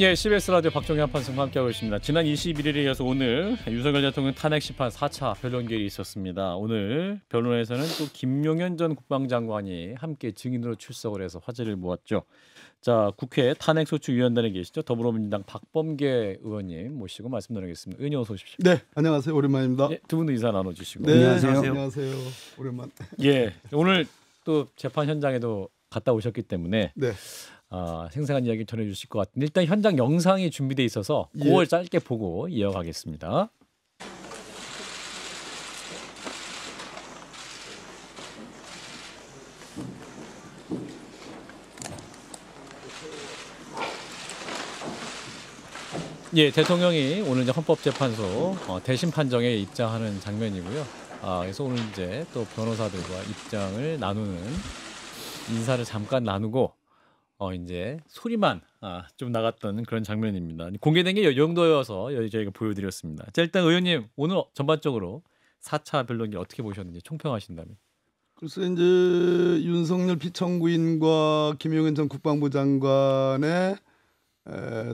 예, CBS 라디오 박종현 판사와 함께하고 있습니다. 지난 21일에 이어서 오늘 윤석열 대통령 탄핵 심판 4차 변론결이 있었습니다. 오늘 변론에서는 또 김용현 전 국방장관이 함께 증인으로 출석을 해서 화제를 모았죠. 자, 국회 탄핵소추위원단에 계시죠. 더불어민주당 박범계 의원님 모시고 말씀 나누겠습니다. 의원님 어서 오십시오. 네, 안녕하세요. 오랜만입니다. 예, 두 분도 인사 나눠주시고. 네, 안녕하세요. 안녕하세요. 오랜만. 예, 오늘 또 재판 현장에도 갔다 오셨기 때문에 네. 생생한 이야기 전해주실 것 같은데 일단 현장 영상이 준비돼 있어서 그걸 짧게 보고 이어가겠습니다. 예, 대통령이 오늘 이제 헌법재판소 대신 판정에 입장하는 장면이고요. 그래서 오늘 이제 또 변호사들과 입장을 나누는 인사를 잠깐 나누고 이제 소리만 좀 나갔던 그런 장면입니다. 공개된 게 이 정도여서 저희가 보여드렸습니다. 자, 일단 의원님 오늘 전반적으로 4차 변론기 어떻게 보셨는지 총평하신다면. 그래서 이제 윤석열 피청구인과 김용현 전 국방부 장관의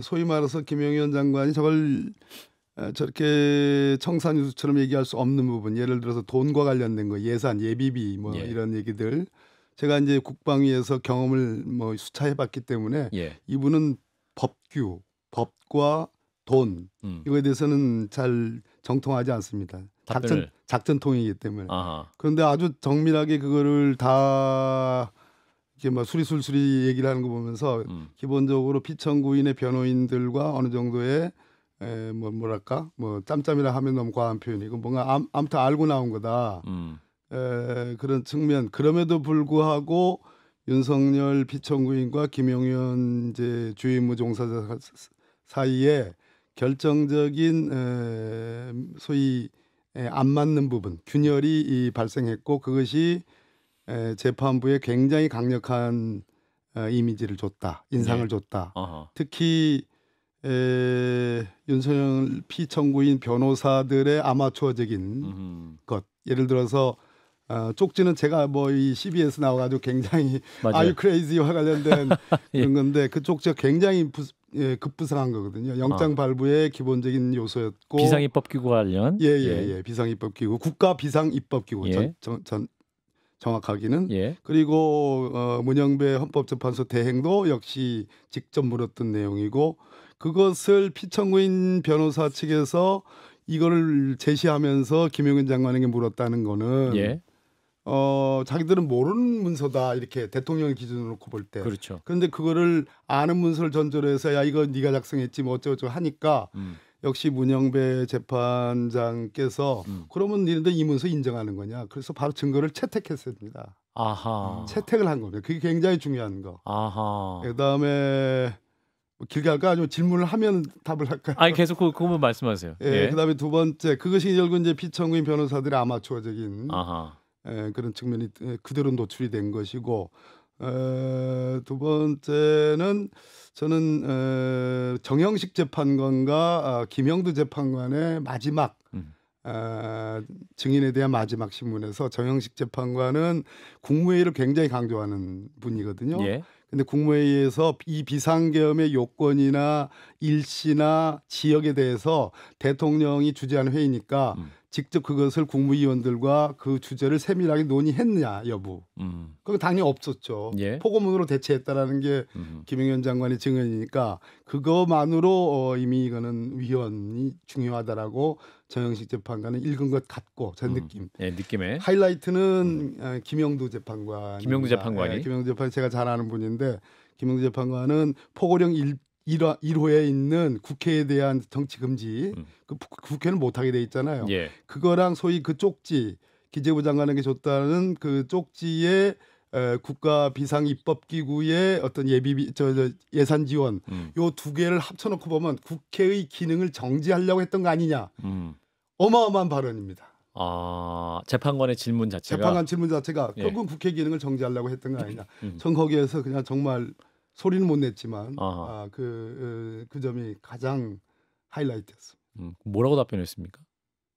소위 말해서 김용현 장관이 저걸 저렇게 청산유수처럼 얘기할 수 없는 부분, 예를 들어서 돈과 관련된 거, 예산, 예비비 뭐 이런 얘기들. 제가 이제 국방위에서 경험을 뭐 수차해봤기 때문에 이분은 법규, 법과 돈 이거에 대해서는 잘 정통하지 않습니다. 작전통이기 때문에. 그런데 아주 정밀하게 그거를 다 이렇게 뭐 수리술수리 얘기를 하는 거 보면서 기본적으로 피청구인의 변호인들과 어느 정도의 뭐랄까 뭐 짬짬이라 하면 너무 과한 표현이고 뭔가 아무튼 알고 나온 거다. 그런 측면. 그럼에도 불구하고 윤석열 피청구인과 김용현 이제 주임무 종사자 사이에 결정적인 소위 안 맞는 부분, 균열이 발생했고 그것이 재판부에 굉장히 강력한 이미지를 줬다, 인상을 줬다. 특히 윤석열 피청구인 변호사들의 아마추어적인 것, 예를 들어서 쪽지는 제가 뭐 이 CBS 나와가지고 굉장히 Are you crazy와 관련된 그런 건데 그 쪽지가 굉장히 급부상한 거거든요. 영장 발부의 기본적인 요소였고 비상입법기구 관련 비상입법기구 국가 비상입법기구 정확하기는 그리고 문영배 헌법재판소 대행도 역시 직접 물었던 내용이고 그것을 피청구인 변호사 측에서 이거를 제시하면서 김용현 장관에게 물었다는 거는 자기들은 모르는 문서다 이렇게 대통령 기준으로 놓고 볼 때. 그렇죠. 그런데 그거를 아는 문서를 전제로 해서 야 이거 네가 작성했지 뭐 어쩌고저쩌고 하니까 역시 문영배 재판장께서 그러면 니네들 이 문서 인정하는 거냐. 그래서 바로 증거를 채택했습니다. 채택을 한 겁니다. 그게 굉장히 중요한 거. 그다음에 뭐 길게 할까 아니면 질문을 하면 답을 할까요? 아니 계속 그 부분 말씀하세요. 그다음에 두 번째 그것이 결국 이제 피청구인 변호사들의 아마추어적인 그런 측면이 그대로 노출이 된 것이고 두 번째는 저는 정영식 재판관과 김영두 재판관의 마지막 증인에 대한 마지막 신문에서 정영식 재판관은 국무회의를 굉장히 강조하는 분이거든요. 근데 국무회의에서 이 비상계엄의 요건이나 일시나 지역에 대해서 대통령이 주재한 회의니까 직접 그것을 국무위원들과 그 주제를 세밀하게 논의했느냐 여부. 그거 당연히 없었죠. 포고문으로 대체했다라는 게 김용현 장관의 증언이니까 그것만으로 이미 이거는 위헌이 중요하다라고 정영식 재판관은 읽은 것 같고 제 느낌. 느낌에. 하이라이트는 김영두 재판관. 김영두 재판관이. 김영두 재판관 제가 잘 아는 분인데 김영두 재판관은 포고령 1호에 있는 국회에 대한 정치 금지, 그 국회는 못하게 돼 있잖아요. 그거랑 소위 그 쪽지 기재부 장관에게 줬다는 그 쪽지에 국가 비상입법기구의 어떤 예비비 예산 지원 요 두 개를 합쳐놓고 보면 국회의 기능을 정지하려고 했던 거 아니냐. 어마어마한 발언입니다. 재판관의 질문 자체가. 재판관 질문 자체가 결국은 국회 기능을 정지하려고 했던 거 아니냐. 전 거기에서 그냥 정말 소리는 못 냈지만 그 점이 가장 하이라이트였습니다. 뭐라고 답변했습니까?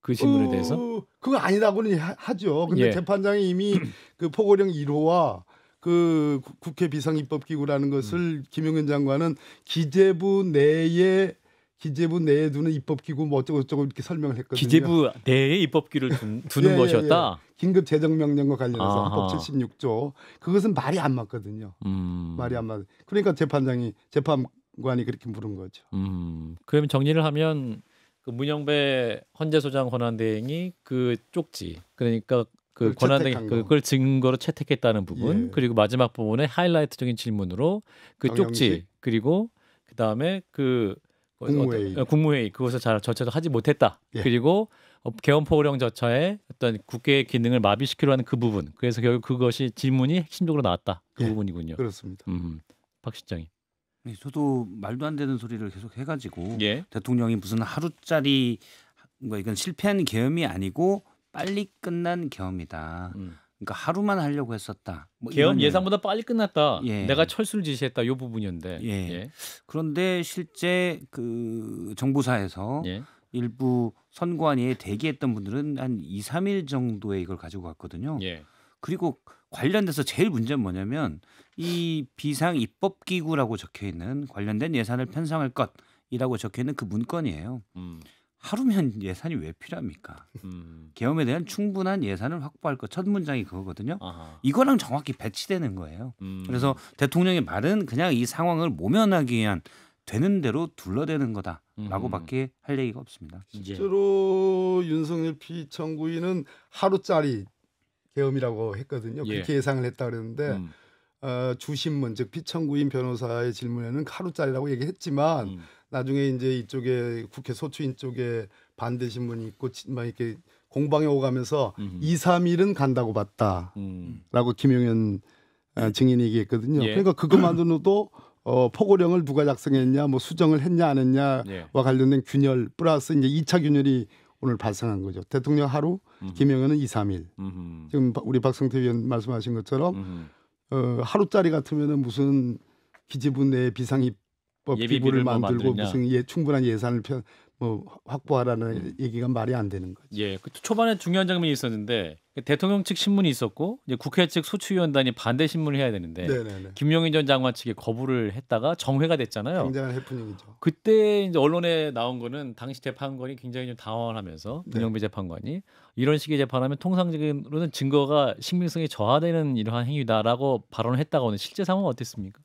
그 질문에 대해서? 그거 아니라고는 하죠. 근데 재판장이 이미 그 포고령 1호와 그 국회 비상입법기구라는 것을 김용현 장관은 기재부 내에 두는 입법기구 뭐 어쩌고 이렇게 설명을 했거든요. 기재부 내에 입법기를 두는 예, 것이었다. 긴급 재정명령과 관련해서 아하. 헌법 76조 그것은 말이 안 맞거든요. 말이 안 맞. 그러니까 재판관이 그렇게 물은 거죠. 그러면 정리를 하면 그 문영배 헌재소장 권한대행이 그 쪽지 그러니까 그 그걸 권한대행 채택한 거. 그걸 증거로 채택했다는 부분 예. 그리고 마지막 부분에 하이라이트적인 질문으로 그 쪽지 정영식. 그리고 그 다음에 그 국무회의. 국무회의 그것을 잘 저체도 하지 못했다. 예. 그리고 개헌포고령 절차에 어떤 국회의 기능을 마비시키려 하는 그 부분. 그래서 결국 그것이 질문이 핵심적으로 나왔다. 그 예. 부분이군요. 그렇습니다. 박 실장이. 네, 저도 말도 안 되는 소리를 계속 해가지고 예. 대통령이 무슨 하루짜리 뭐 이건 실패한 계엄이 아니고 빨리 끝난 계엄이다. 그러니까 하루만 하려고 했었다. 뭐 계엄 이런 예상보다 빨리 끝났다. 예. 내가 철수를 지시했다. 이 부분이었는데. 예. 그런데 실제 그 정부사에서 예. 일부 선관위에 대기했던 분들은 한 2, 3일 정도의 이걸 가지고 갔거든요. 예. 그리고 관련돼서 제일 문제는 뭐냐면 이 비상 입법 기구라고 적혀 있는 관련된 예산을 편성할 것이라고 적혀 있는 그 문건이에요. 하루면 예산이 왜 필요합니까? 계엄에 대한 충분한 예산을 확보할 것 첫 문장이 그거거든요. 아하. 이거랑 정확히 배치되는 거예요. 그래서 대통령의 말은 그냥 이 상황을 모면하기 위한 되는 대로 둘러대는 거다라고밖에 할 얘기가 없습니다. 예. 실제로 윤석열 피청구인은 하루짜리 계엄이라고 했거든요. 예. 그렇게 예상을 했다 그랬는데 주신문 즉 피청구인 변호사의 질문에는 하루짜리라고 얘기했지만 나중에 이제 이쪽에 국회 소추인 쪽에 반대 신문이 있고 막 이렇게 공방에 오가면서 2, 3일은 간다고 봤다라고 김용현 증인이 얘기했거든요. 예. 그러니까 그것만으로도 포고령을 누가 작성했냐, 뭐 수정을 했냐 안 했냐와 예. 관련된 균열 플러스 이제 2차 균열이 오늘 발생한 거죠. 대통령 하루, 김용현은 2, 3일. 지금 우리 박성태 의원 말씀하신 것처럼 하루짜리 같으면은 무슨 기재부 내 비상입법 기구를 뭐 만들고 만드냐. 무슨 충분한 예산을 확보하라는 얘기가 말이 안 되는 거죠. 예, 그 초반에 중요한 장면이 있었는데 대통령 측 신문이 있었고 이제 국회 측 소추위원단이 반대 신문을 해야 되는데 네네네. 김용인 전 장관 측이 거부를 했다가 정회가 됐잖아요. 굉장한 해프닝이죠. 그때 이제 언론에 나온 거는 당시 재판관이 굉장히 좀 당황하면서 네. 문영배 재판관이 이런 식의 재판하면 통상적으로는 증거가 신빙성이 저하되는 이러한 행위다라고 발언을 했다가 오늘 실제 상황은 어땠습니까?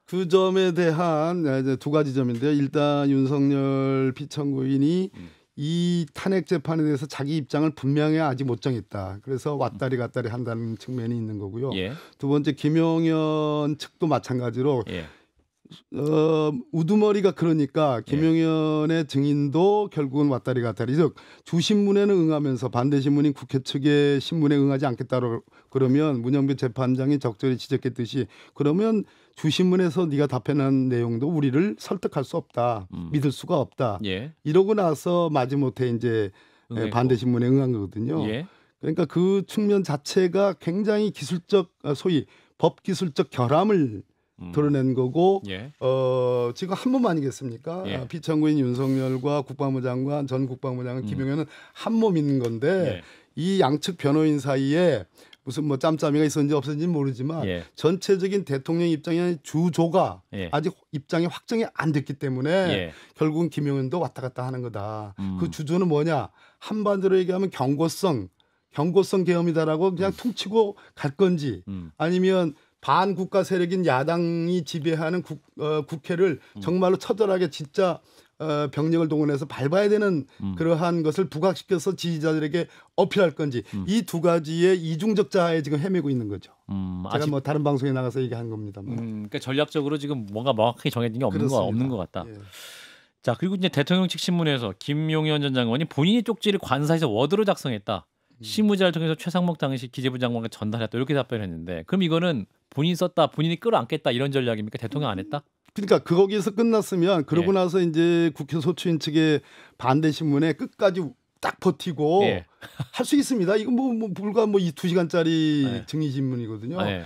그 점에 대한 이제 두 가지 점인데요. 일단 윤석열 피청구인이 이 탄핵 재판에 대해서 자기 입장을 분명히 아직 못 정했다. 그래서 왔다리 갔다리 한다는 측면이 있는 거고요. 예, 두 번째 김용현 측도 마찬가지로 예, 우두머리가 그러니까 김용현의 증인도 결국은 왔다리 갔다리 즉 주신문에는 응하면서 반대 신문인 국회 측의 신문에 응하지 않겠다고 그러면 문영배 재판장이 적절히 지적했듯이 그러면 주신문에서 네가 답변한 내용도 우리를 설득할 수 없다. 믿을 수가 없다. 예, 이러고 나서 마지못해 이제 응했고. 반대 신문에 응한 거거든요. 예, 그러니까 그 측면 자체가 굉장히 기술적 소위 법 기술적 결함을 드러낸 거고 예, 지금 한 몸 아니겠습니까? 예. 피청구인 윤석열과 국방부 장관 전 국방부 장관 김용현은 한 몸인 건데 예. 이 양측 변호인 사이에 무슨 뭐 짬짬이가 있었는지 없었는지는 모르지만 예. 전체적인 대통령 입장의 주조가 예. 아직 입장이 확정이 안 됐기 때문에 예. 결국은 김용현도 왔다 갔다 하는 거다. 그 주조는 뭐냐? 한반도로 얘기하면 경고성 계엄이다라고 그냥 퉁치고 갈 건지 아니면 반국가 세력인 야당이 지배하는 국회를 정말로 처절하게 진짜 병력을 동원해서 밟아야 되는 그러한 것을 부각시켜서 지지자들에게 어필할 건지 이 두 가지의 이중적자에 지금 헤매고 있는 거죠. 제가 아직 뭐 다른 방송에 나가서 얘기한 겁니다. 그러니까 전략적으로 지금 뭔가 명확하게 정해진 게 없는 것 같다. 예. 자, 그리고 이제 대통령 측 신문에서 김용현 전 장관이 본인이 쪽지를 관사에서 워드로 작성했다. 실무자를 통해서 최상목 당시 기재부 장관과 전달했다. 이렇게 답변했는데 그럼 이거는 본인이 썼다, 본인이 끌어안겠다 이런 전략입니까? 대통령 안 했다? 그러니까 거기서 끝났으면 그러고 예. 나서 이제 국회 소추인 측의 반대 신문에 끝까지 딱 버티고 예. 할 수 있습니다. 이거 뭐 불과 뭐 이 2시간짜리 예. 증인 신문이거든요. 예.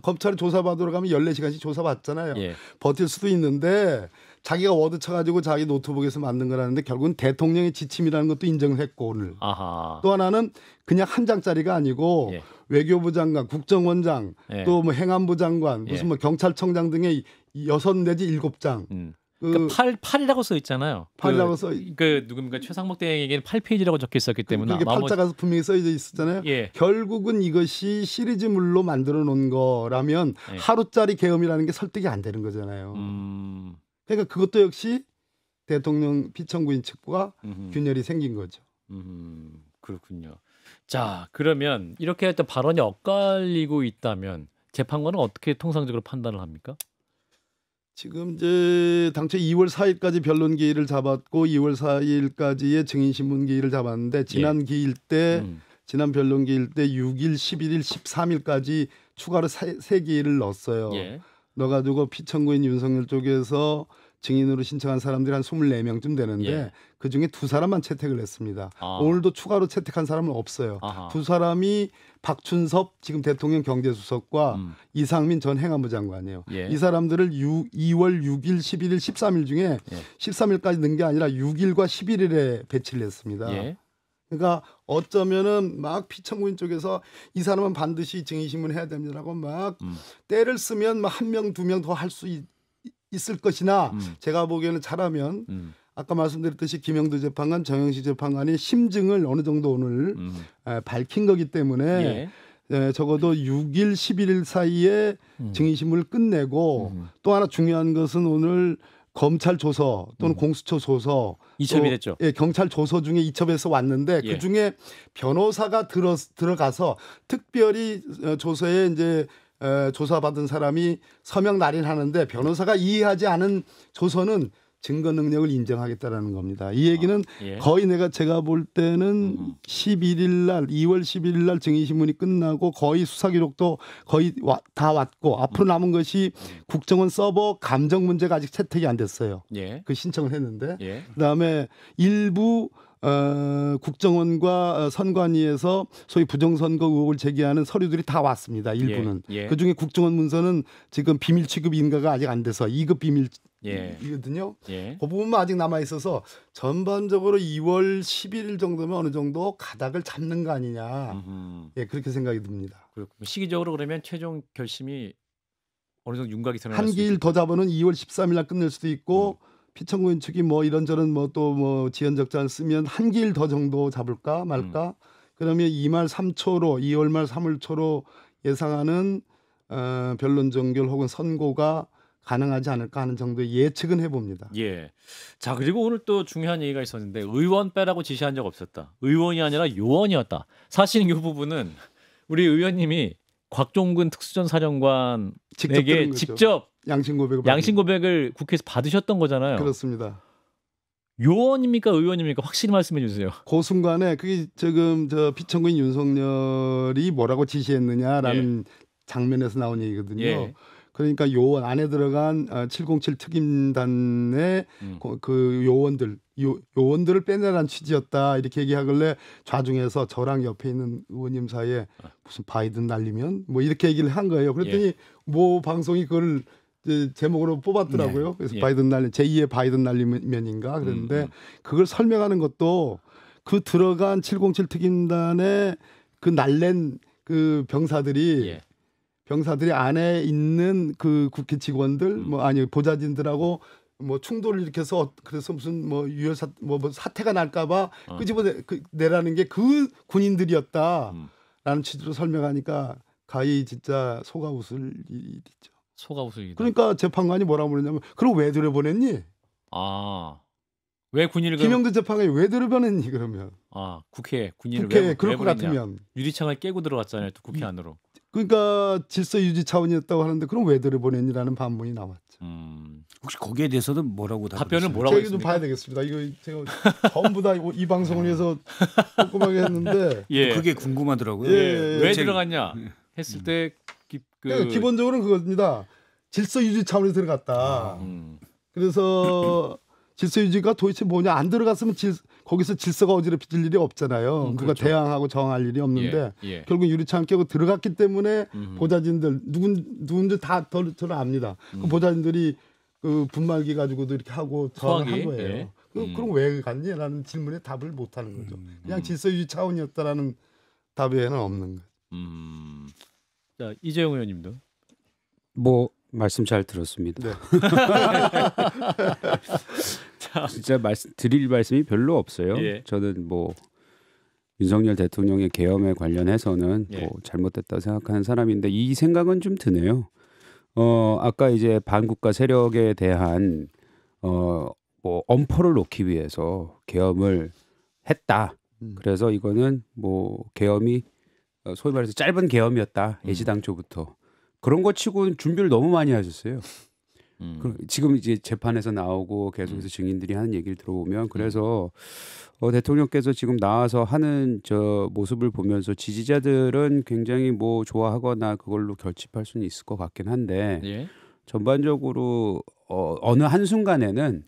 검찰이 조사 받으러 가면 14시간씩 조사 받잖아요. 예. 버틸 수도 있는데 자기가 워드 쳐가지고 자기 노트북에서 만든 거라는데 결국은 대통령의 지침이라는 것도 인정을 했고 오늘. 아하. 또 하나는 그냥 한 장짜리가 아니고 예. 외교부 장관, 국정원장, 예. 또 뭐 행안부 장관, 무슨 예. 뭐 경찰청장 등의 6 내지 7장. 그러니까 8이라고 써 있잖아요. 8이라고 써. 그 누굽니까 최상목 대행에게는 8페이지라고 적혀 있었기 때문에 그렇게 팔자가 분명히 써져 있었잖아요. 예. 결국은 이것이 시리즈물로 만들어 놓은 거라면 예. 하루짜리 계엄이라는 게 설득이 안 되는 거잖아요. 그러니까 그것도 역시 대통령 피청구인 측과 균열이 생긴 거죠. 그렇군요. 자, 그러면 이렇게 또 발언이 엇갈리고 있다면 재판관은 어떻게 통상적으로 판단을 합니까? 지금 이제 당초 2월 4일까지 변론 기일을 잡았고 2월 4일까지의 증인 신문 기일을 잡았는데 지난 기일 때 지난 변론 기일 때 6일, 11일, 13일까지 추가로 세 기일을 넣었어요. 예. 넣어가지고 피청구인 윤석열 쪽에서 증인으로 신청한 사람들이 한 24명쯤 되는데 예. 그중에 2사람만 채택을 했습니다. 아. 오늘도 추가로 채택한 사람은 없어요. 아하. 2사람이 박춘섭 지금 대통령 경제수석과 이상민 전 행안부 장관이에요. 예. 이 사람들을 2월 6일, 11일, 13일 중에 예. 13일까지 넣은 게 아니라 6일과 11일에 배치를 했습니다. 예. 그러니까 어쩌면은 막 피청구인 쪽에서 이 사람은 반드시 증인신문 해야 됩니다라고 막 때를 쓰면 막 1명, 2명 더 할 수 있을 것이나 제가 보기에는 잘하면 아까 말씀드렸듯이 김영도 재판관, 정영식 재판관이 심증을 어느 정도 오늘 밝힌 거기 때문에 적어도 6일, 11일 사이에 증인신문을 끝내고 또 하나 중요한 것은 오늘 검찰 조서 또는 공수처 조서 이첩이 됐죠. 예, 경찰 조서 중에 이첩에서 왔는데 예. 그 중에 변호사가 들어가서 특별히 조서에 이제 조사받은 사람이 서명 날인하는데 변호사가 이해하지 않은 조서는 증거 능력을 인정하겠다라는 겁니다. 이 얘기는 예. 거의 제가 볼 때는 11일 날 2월 11일 날 증인신문이 끝나고 거의 수사 기록도 거의 다 왔고 앞으로 남은 것이 국정원 서버 감정 문제가 아직 채택이 안 됐어요. 예. 그 신청을 했는데 예. 그다음에 일부 국정원과 선관위에서 소위 부정선거 의혹을 제기하는 서류들이 다 왔습니다. 일부는. 예. 예. 그중에 국정원 문서는 지금 비밀 취급 인가가 아직 안 돼서 2급 비밀이거든요. 예. 그 부분만 아직 남아 있어서 전반적으로 2월 11일 정도면 어느 정도 가닥을 잡는 거 아니냐. 예, 그렇게 생각이 듭니다. 그렇군요. 시기적으로 그러면 최종 결심이 어느 정도 윤곽이 드러날 한 수 기일 더 잡으면 2월 13일 날 끝낼 수도 있고 피청구인 측이 뭐 이런저런 뭐 또 뭐 지연적자를 쓰면 한 기일 더 정도 잡을까 말까. 그러면 2말 3초로 2월 말 3월 초로 예상하는 변론 종결 혹은 선고가 가능하지 않을까 하는 정도의 예측은 해봅니다. 예. 자, 그리고 오늘 또 중요한 얘기가 있었는데 의원 빼라고 지시한 적 없었다. 의원이 아니라 요원이었다. 사실 이 부분은 우리 의원님이 곽종근 특수전 사령관에게 직접 양심 고백을 국회에서 받으셨던 거잖아요. 그렇습니다. 요원입니까 의원입니까? 확실히 말씀해 주세요. 그 순간에 그게 지금 피청구인 윤석열이 뭐라고 지시했느냐라는 장면에서 나온 얘기거든요. 예. 그러니까 요원 안에 들어간 707 특임단의 그 요원들을 빼내라는 취지였다 이렇게 얘기하길래 좌중에서 저랑 옆에 있는 의원님 사이에 무슨 바이든 날리면 뭐 이렇게 얘기를 한 거예요. 그랬더니 뭐 방송이 그걸 제목으로 뽑았더라고요. 그래서 바이든 날리 제2의 바이든 날리면인가 그랬는데 그걸 설명하는 것도 그 들어간 707 특임단의 그 날랜 그 병사들이 안에 있는 그 국회 직원들 보좌진들하고 뭐 충돌을 일으켜서 그래서 무슨 뭐 유혈사 뭐 사태가 날까봐 끄집어내라는 게 그 군인들이었다라는 취지로 설명하니까 가히 진짜 속아 웃을 일이 있죠. 속아 웃으기도. 그러니까 재판관이 뭐라고 그러냐면 그럼 왜 들여보냈니? 왜 군인을 김영도 재판관이 왜 들여보냈니 그러면? 국회 군인을 국회에 왜 그럴 것 보냈냐. 같으면 유리창을 깨고 들어갔잖아요. 또 국회 안으로. 그러니까 질서 유지 차원이었다고 하는데 그럼 왜 들여보냈니라는 반문이 나왔죠. 혹시 거기에 대해서는 뭐라고 답변은 뭐라고 제가 좀 봐야 되겠습니다. 이거 제가 전부 다 이 방송을 위해서 꼼꼼하게 했는데 그게 궁금하더라고요. 왜 들어갔냐 했을 때 그러니까 기본적으로는 그겁니다. 질서 유지 차원에서 들어갔다. 그래서 질서 유지가 도대체 뭐냐 안 들어갔으면 거기서 질서가 어지럽힐 일이 없잖아요. 누가 그렇죠. 대항하고 정할 일이 없는데 결국 유리창 깨고 들어갔기 때문에 보좌진들 누군지 다 저를 압니다. 그 보좌진들이 그 분말기 가지고도 이렇게 하고 저항을 한 소화기, 거예요. 예. 그럼 왜 갔니?라는 질문에 답을 못 하는 거죠. 그냥 질서유지 차원이었다라는 답에는 없는 거죠. 자, 이재용 의원님도. 뭐 말씀 잘 들었습니다. 네. 진짜 드릴 말씀이 별로 없어요. 예. 저는 뭐 윤석열 대통령의 계엄에 관련해서는 예. 뭐 잘못됐다고 생각하는 사람인데 이 생각은 좀 드네요. 아까 이제 반국가 세력에 대한 뭐 엄포를 놓기 위해서 계엄을 했다. 그래서 이거는 뭐 계엄이 소위 말해서 짧은 계엄이었다. 애시당초부터. 그런 거 치고는 준비를 너무 많이 하셨어요. 지금 이제 재판에서 나오고 계속해서 증인들이 하는 얘기를 들어보면 그래서 대통령께서 지금 나와서 하는 저 모습을 보면서 지지자들은 굉장히 뭐 좋아하거나 그걸로 결집할 수는 있을 것 같긴 한데 예. 전반적으로 어느 한 순간에는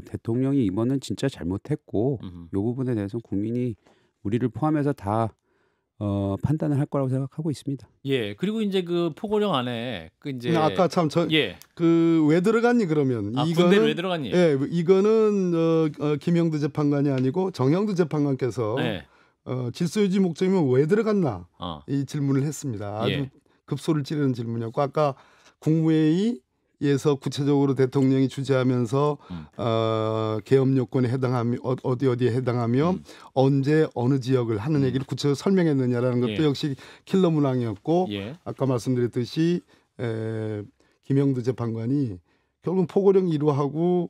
대통령이 이번은 진짜 잘못했고 이 부분에 대해서 국민이 우리를 포함해서 다 판단을 할 거라고 생각하고 있습니다. 예. 그리고 이제 그 포고령 안에 그 이제 아까 참 예. 그 왜 들어갔니 그러면 군대를 왜 들어갔니? 예, 이거는 김영두 재판관이 아니고 정영두 재판관께서 네. 질서유지 목적이면 왜 들어갔나 이 질문을 했습니다. 아주 예. 급소를 찌르는 질문이었고 아까 국무회의에서 구체적으로 대통령이 주재하면서 계엄 요건에 해당하며 어디에 해당하며 언제 어느 지역을 하는 얘기를 구체적으로 설명했느냐라는 것도 예. 역시 킬러 문항이었고 예. 아까 말씀드렸듯이 김영두 재판관이 결국 포고령 1호하고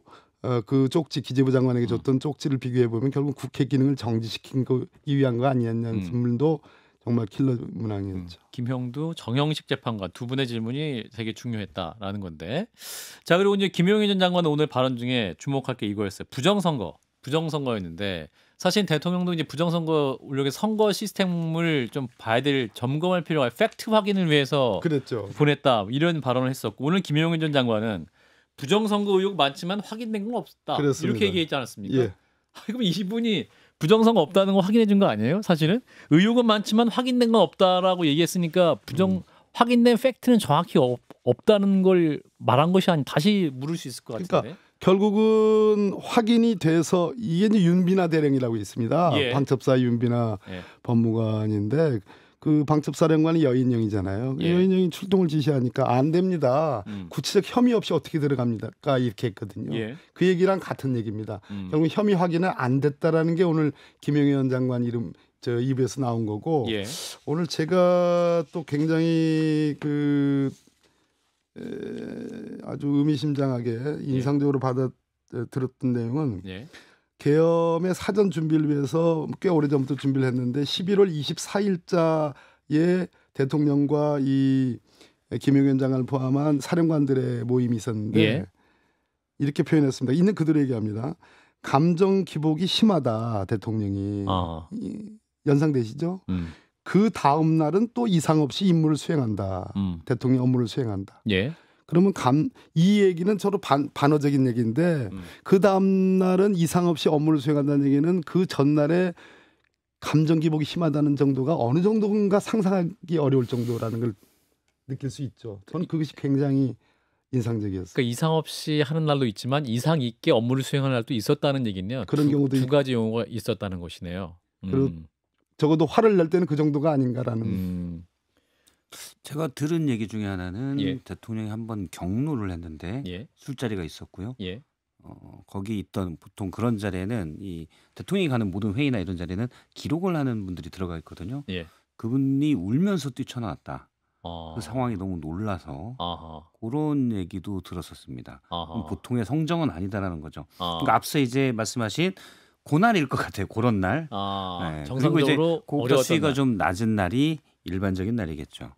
그 쪽지 기재부 장관에게 줬던 쪽지를 비교해 보면 결국 국회 기능을 정지시키기 위한 거 아니었냐는 질문도 정말 킬러 문항이었죠. 김형두, 정영식 재판관 두 분의 질문이 되게 중요했다라는 건데. 자, 그리고 이제 김용현 전 장관은 오늘 발언 중에 주목할 게 이거였어요. 부정선거였는데 사실 대통령도 이제 부정선거 우리의 선거 시스템을 좀 봐야 될 점검할 필요가 팩트 확인을 위해서 그랬죠. 보냈다 이런 발언을 했었고 오늘 김용현 전 장관은 부정선거 의혹 많지만 확인된 건 없다 그렇습니다. 이렇게 얘기했지 않았습니까? 예. 그럼 이분이 부정선거 없다는 거 확인해 준 거 아니에요? 사실은 의혹은 많지만 확인된 건 없다라고 얘기했으니까 확인된 팩트는 정확히 없다는 걸 말한 것이 아니 다시 물을 수 있을 것 같은데. 그러니까 결국은 확인이 돼서 이게 이제 윤비나 대령이라고 있습니다. 예. 방첩사 윤비나 예. 법무관인데 그 방첩사령관이 여인영이잖아요. 예. 여인영이 출동을 지시하니까 안 됩니다. 구체적 혐의 없이 어떻게 들어갑니까? 이렇게 했거든요. 예. 그 얘기랑 같은 얘기입니다. 결국 혐의 확인은 안 됐다라는 게 오늘 김영현 장관 입에서 나온 거고 예. 오늘 제가 또 굉장히 아주 의미심장하게 인상적으로 들었던 내용은 예. 계엄의 사전 준비를 위해서 꽤 오래전부터 준비를 했는데 11월 24일자에 대통령과 이 김용현 장관을 포함한 사령관들의 모임이 있었는데 예. 이렇게 표현했습니다. 있는 그대로 얘기합니다. 감정 기복이 심하다 대통령이 연상되시죠? 그 다음 날은 또 이상 없이 임무를 수행한다. 대통령 업무를 수행한다. 예. 그러면 이 얘기는 서로 반어적인 얘기인데 그 다음 날은 이상 없이 업무를 수행한다는 얘기는 그 전날에 감정 기복이 심하다는 정도가 어느 정도인가 상상하기 어려울 정도라는 걸 느낄 수 있죠. 저는 그것이 굉장히 인상적이었어요. 그러니까 이상 없이 하는 날도 있지만 이상 있게 업무를 수행하는 날도 있었다는 얘기는요. 그런 경우도 두 가지 용어가 있었다는 것이네요. 그리고 적어도 화를 낼 때는 그 정도가 아닌가라는. 제가 들은 얘기 중에 하나는 예. 대통령이 한번 경로를 했는데 예. 술자리가 있었고요. 예. 거기 있던 보통 그런 자리에는 이 대통령이 가는 모든 회의나 이런 자리에는 기록을 하는 분들이 들어가 있거든요. 예. 그분이 울면서 뛰쳐나왔다. 아. 그 상황이 너무 놀라서 아하. 그런 얘기도 들었었습니다. 아하. 보통의 성정은 아니다라는 거죠. 아. 그러니까 앞서 이제 말씀하신 고날일 것 같아요. 그런 날. 네. 그리고 이제 정상적으로 고가 어려웠던 수위가 날. 좀 낮은 날이 일반적인 날이겠죠.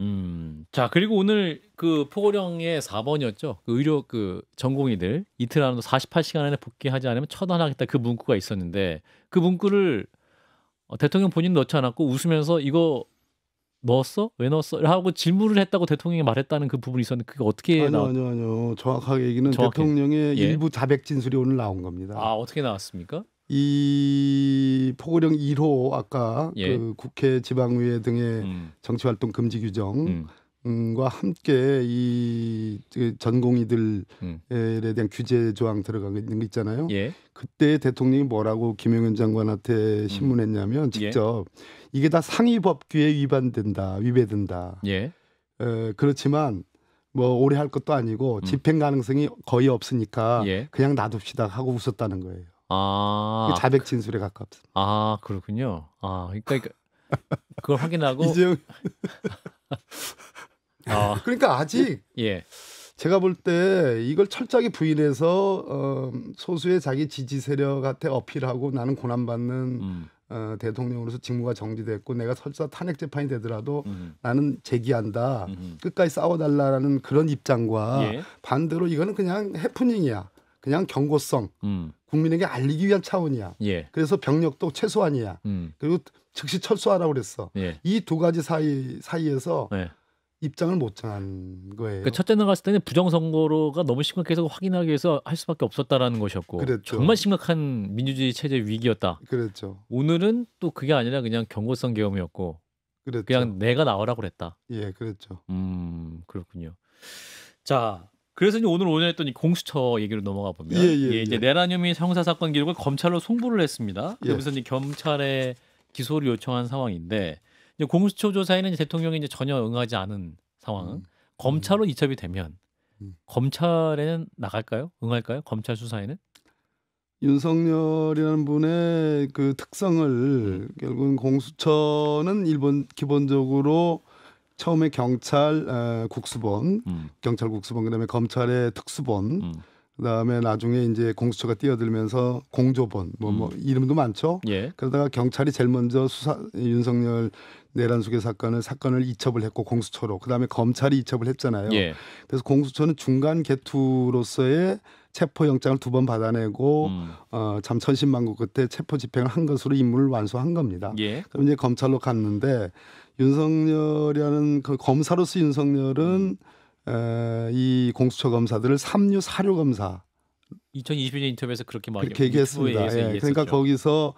자, 그리고 오늘 그 포고령의 4번이었죠. 그 의료 전공의들 이틀 안으로 48시간 안에 복귀하지 않으면 처단하겠다 그 문구가 있었는데 그 문구를 대통령 본인 넣지 않았고 웃으면서 이거 넣었어? 왜 넣었어? 하고 질문을 했다고 대통령이 말했다는 그 부분이 있었는데 그게 어떻게 아니요. 정확하게 얘기는 정확히. 대통령의 예. 일부 자백 진술이 오늘 나온 겁니다. 어떻게 나왔습니까? 이 포고령 1호 아까 예. 그 국회 지방의회 등의 정치활동 금지 규정 과 함께 이 전공의들에 대한 규제 조항 들어가 있는 거 있잖아요. 예. 그때 대통령이 뭐라고 김용현 장관한테 신문했냐면 직접 이게 다 상위 법규에 위배된다. 예. 그렇지만 뭐 오래 할 것도 아니고 집행 가능성이 거의 없으니까 예. 그냥 놔둡시다 하고 웃었다는 거예요. 아, 자백 진술에 가깝습니다. 아 그렇군요. 아, 그러니까 그걸 확인하고 이재용 아, 그러니까 아직 예. 제가 볼 때 이걸 철저하게 부인해서 소수의 자기 지지 세력한테 어필하고 나는 고난받는 대통령으로서 직무가 정지됐고 내가 설사 탄핵 재판이 되더라도 나는 제기한다. 끝까지 싸워달라라는 그런 입장과 예. 반대로 이거는 그냥 해프닝이야. 그냥 경고성. 국민에게 알리기 위한 차원이야. 예. 그래서 병력도 최소한이야. 그리고 즉시 철수하라고 그랬어. 예. 이 두 가지 사이에서 예. 입장을 못 정한 거예요. 그러니까 첫째 나갔을 때는 부정선거가 너무 심각해서 확인하기 위해서 할 수밖에 없었다라는 것이었고 그랬죠. 정말 심각한 민주주의 체제 위기였다. 그랬죠. 오늘은 또 그게 아니라 그냥 경고성 계엄이었고 그랬죠. 그냥 내가 나오라고 그랬다. 예, 그랬죠. 그렇군요. 자, 그래서 이제 오늘 했더니 공수처 얘기로 넘어가 보면 이제 내란 혐의 형사 사건 기록을 검찰로 송부를 했습니다. 그러면서 이제 검찰에 기소를 요청한 상황인데 이제 공수처 조사에는 이제 대통령이 이제 전혀 응하지 않은 상황. 검찰로 이첩이 되면 검찰에는 나갈까요? 응할까요? 검찰 수사에는? 윤석열이라는 분의 그 특성을 결국은 공수처는 기본적으로 처음에 경찰 국수본, 경찰 국수본 그다음에 검찰의 특수본, 그다음에 나중에 이제 공수처가 뛰어들면서 공조본, 뭐 이름도 많죠. 예. 그러다가 경찰이 제일 먼저 윤석열 내란 수계 사건을 이첩을 했고 공수처로, 그다음에 검찰이 이첩을 했잖아요. 예. 그래서 공수처는 중간 개투로서의 체포영장을 2번 받아내고 참 천신만고 끝에 체포 집행을 한 것으로 임무를 완수한 겁니다. 예. 그럼 이제 검찰로 갔는데 윤석열이라는 그 검사로서 윤석열은 이 공수처 검사들을 삼류 사료 검사 2020년 인터뷰에서 그렇게 막 그렇게 얘기했습니다. 예, 그러니까 거기서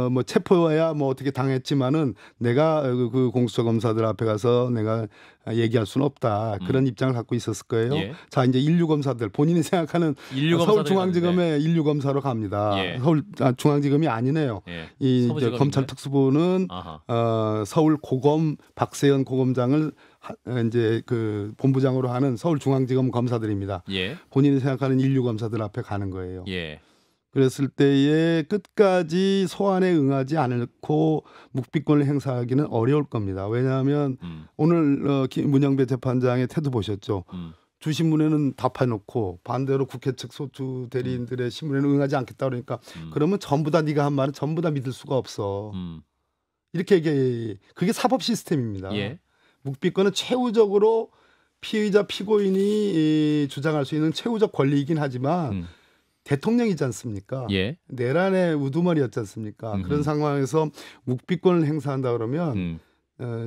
뭐 체포해야 뭐 어떻게 당했지만은 내가 그 공수처 검사들 앞에 가서 내가 얘기할 수는 없다. 그런 입장을 갖고 있었을 거예요. 예. 자, 이제 인류 검사들 본인이 생각하는 서울중앙지검의 인류 검사로 갑니다. 예. 중앙지검이 아니네요. 예. 이 검찰 특수부는 서울 고검 박세현 고검장을 이제 그 본부장으로 하는 서울중앙지검 검사들입니다. 예. 본인이 생각하는 인류 검사들 앞에 가는 거예요. 예. 그랬을 때에 끝까지 소환에 응하지 않고 묵비권을 행사하기는 어려울 겁니다. 왜냐하면 오늘 문영배 재판장의 태도 보셨죠. 주신문에는 답해놓고 반대로 국회 측 소추 대리인들의 신문에는 응하지 않겠다 그러니까 그러면 전부 다 네가 한 말은 전부 다 믿을 수가 없어. 이렇게 얘기해. 그게 사법 시스템입니다. 예. 묵비권은 최후적으로 피의자 피고인이 주장할 수 있는 최후적 권리이긴 하지만 대통령이지 않습니까? 예. 내란의 우두머리였지 않습니까? 그런 상황에서 묵비권을 행사한다 그러면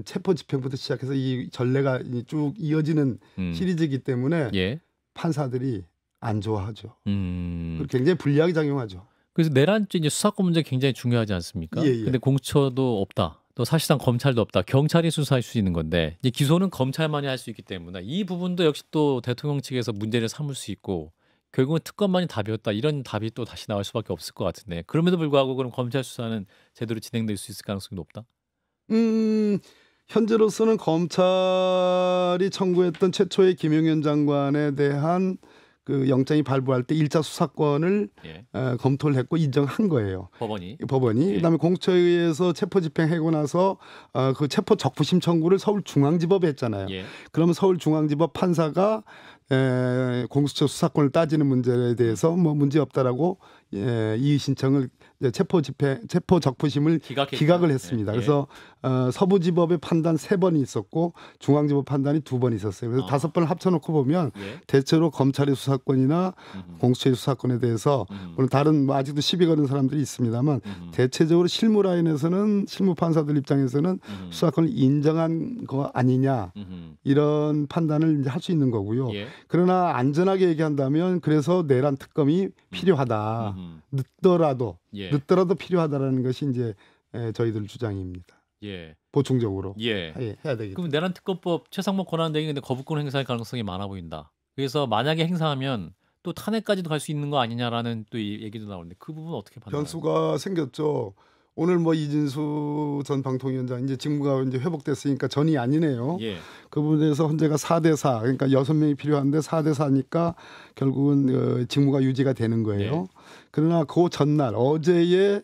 체포 집행부터 시작해서 이 전례가 쭉 이어지는 시리즈이기 때문에 예. 판사들이 안 좋아하죠. 그리고 굉장히 불리하게 작용하죠. 그래서 내란 이제 수사권 문제 굉장히 중요하지 않습니까? 예. 근데 공수처도 없다. 또 사실상 검찰도 없다. 경찰이 수사할 수 있는 건데 이제 기소는 검찰만이 할 수 있기 때문에 이 부분도 역시 또 대통령 측에서 문제를 삼을 수 있고 결국은 특검만이 답이었다. 이런 답이 또 다시 나올 수밖에 없을 것 같은데 그럼에도 불구하고 그럼 검찰 수사는 제대로 진행될 수 있을 가능성이 높다? 현재로서는 검찰이 청구했던 최초의 김용현 장관에 대한 그 영장이 발부할 때 1차 수사권을 예. 검토를 했고 인정한 거예요. 법원이. 예. 그다음에 공수처에 의해서 체포 집행하고 나서 그 체포 적부심 청구를 서울중앙지법에 했잖아요. 예. 그러면 서울중앙지법 판사가 공수처 수사권을 따지는 문제에 대해서 뭐 문제 없다라고 이의 신청을 체포 적부심을 기각을 했습니다. 예. 그래서 서부지법의 판단 3번이 있었고 중앙지법 판단이 2번 있었어요. 그래서 5번을 합쳐놓고 보면 예. 대체로 검찰의 수사권이나 공수처의 수사권에 대해서 물론 다른 뭐 아직도 시비 거는 사람들이 있습니다만 대체적으로 실무 라인에서는 실무 판사들 입장에서는 수사권을 인정한 거 아니냐 이런 판단을 이제 할 수 있는 거고요. 예. 그러나 안전하게 얘기한다면 그래서 내란 특검이 필요하다. 늦더라도 필요하다라는 것이 이제 저희들 주장입니다. 예. 보충적으로 예. 해야 되겠죠. 그럼 내란 특검법 최상목 권한대행인데 거부권 행사할 가능성이 많아 보인다. 그래서 만약에 행사하면 또 탄핵까지도 갈 수 있는 거 아니냐라는 또 이 얘기도 나오는데 그 부분 어떻게 판단해요? 변수가 생겼죠. 오늘 뭐 이진수 전 방통위원장 이제 직무가 이제 회복됐으니까 전이 아니네요. 예. 그 부분에서 헌재가 4대4 그러니까 6명이 필요한데 4대4니까 결국은 직무가 유지가 되는 거예요. 네. 그러나 그 전날 어제에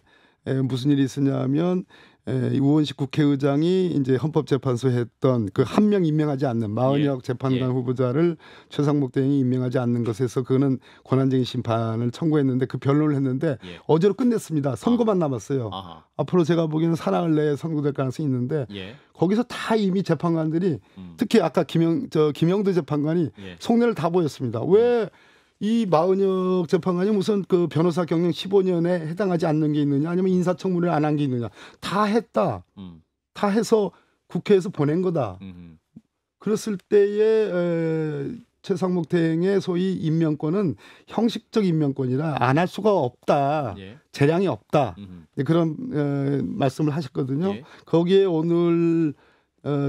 무슨 일이 있었냐면 우원식 국회의장이 이제 헌법재판소에 했던 그 한 명 임명하지 않는 마은혁 재판관 후보자를 최상목 대행이 임명하지 않는 것에서 그거는 권한쟁의 심판을 청구했는데 그 변론을 했는데 어제로 끝냈습니다. 선고만 남았어요. 아하. 앞으로 제가 보기에는 사나흘 내에 선고될 가능성이 있는데 예. 거기서 다 이미 재판관들이 특히 아까 김영도 재판관이 속내를 다 보였습니다. 왜 이 마은혁 재판관이 무슨 그 변호사 경력 15년에 해당하지 않는 게 있느냐 아니면 인사청문회 안 한 게 있느냐 다 했다. 다 해서 국회에서 보낸 거다. 그랬을 때에 최상목 대행의 소위 임명권은 형식적 임명권이라 안 할 수가 없다. 예. 재량이 없다. 그런 말씀을 하셨거든요. 거기에 오늘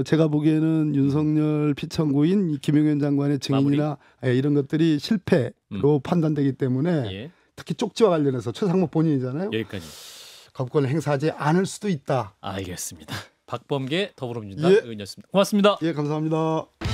제가 보기에는 윤석열 피청구인 김용현 장관의 증인이나 이런 것들이 실패로 판단되기 때문에 특히 쪽지와 관련해서 최상목 본인이잖아요. 여기까지. 거부권을 행사하지 않을 수도 있다. 알겠습니다. 박범계 더불어민주당 의원이었습니다. 고맙습니다. 예, 감사합니다.